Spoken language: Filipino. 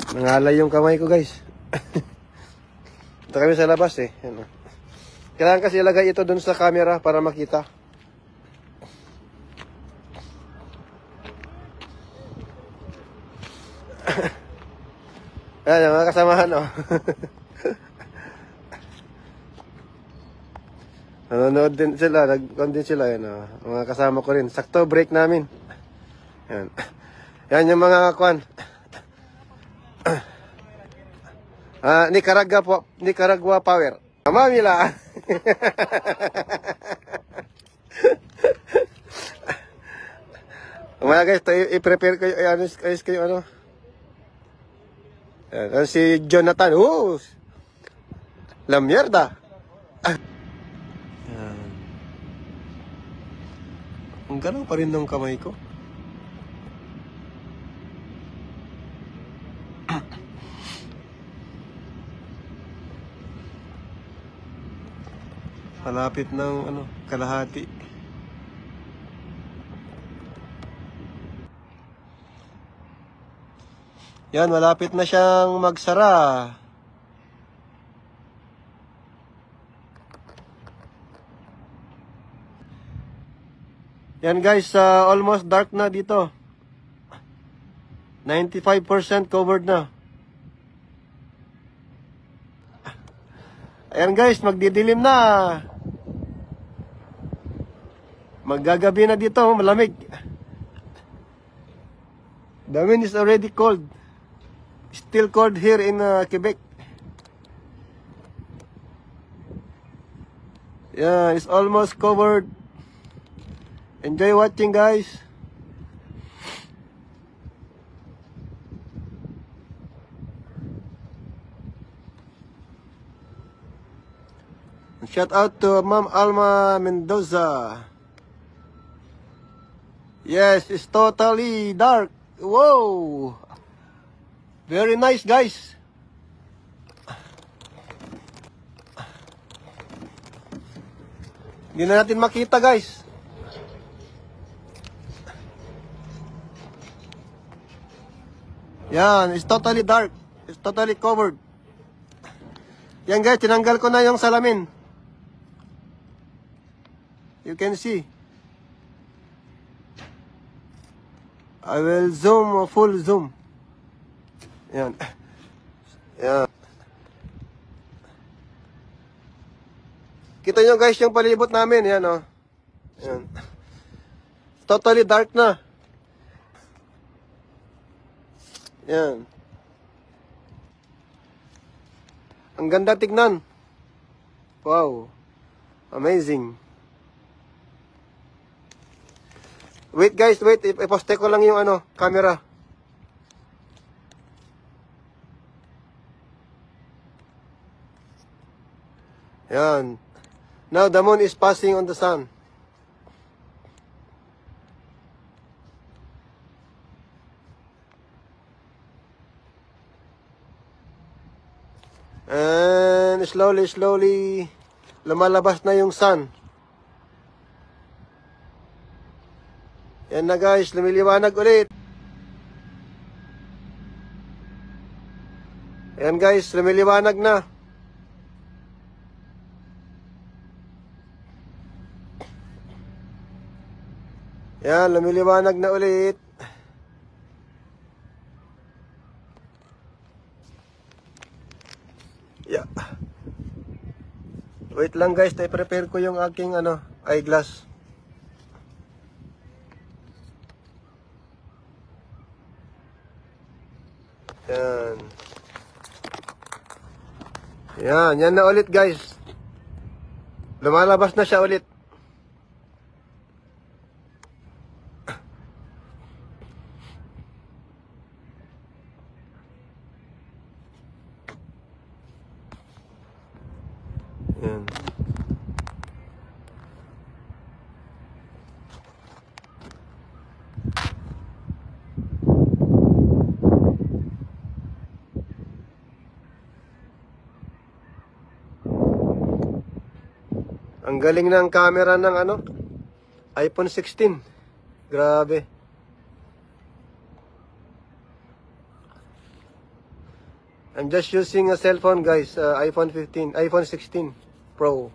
Nangalay yung kamay ko, guys. Ito kami sa labas eh. Yan, oh. Kailangan kasi ilagay ito dun sa camera para makita. Ayan, mga kasamahan, oh. Nanonood din sila, nag-on din sila, yan, oh. Mga kasama ko rin. Sakto break namin. Yan. Yan yung mga kwan. Nicaragua Power. Mamila. Mga guys, i-prepare kayo, ayos kayo, ano. Yan, si Jonathan. La mierda. Yan. Ang galaw pa rin ng kamay ko. Malapit ng kalahati. Yan, malapit na siyang magsara. Yan guys, almost dark na dito. 95% covered na. Ayan guys, magdidilim na. Maggagabi na dito, malamig. The wind is already cold. Still cold here in Quebec. Yeah, it's almost covered. Enjoy watching, guys. Shout out to Ma'am Alma Mendoza. Yes, it's totally dark. Whoa! Very nice, guys. Hindi na natin makita, guys. Yan, it's totally dark. It's totally covered. Yan, guys, tinanggal ko na yung salamin. You can see. I will zoom, full zoom. Yan. Yan. Kita nyo guys yung palibot namin. Yan, oh. Yan. Totally dark na. Yan. Ang ganda tignan. Wow. Amazing. Wait guys, wait. Iposte ko lang yung camera. Yan. Now the moon is passing on the sun. And slowly lumalabas na yung sun. Yan na guys, lumiliwanag ulit. Yan guys, lumiliwanag na. Yan, lumiliwanag na ulit. Yeah. Wait lang guys, i-prepare ko yung aking eyeglass. Yan. Yan na ulit guys. Lumalabas na siya ulit. Yan. Ang galing ng camera ng iPhone 16. Grabe. I'm just using a cell phone guys, iPhone 16 Pro.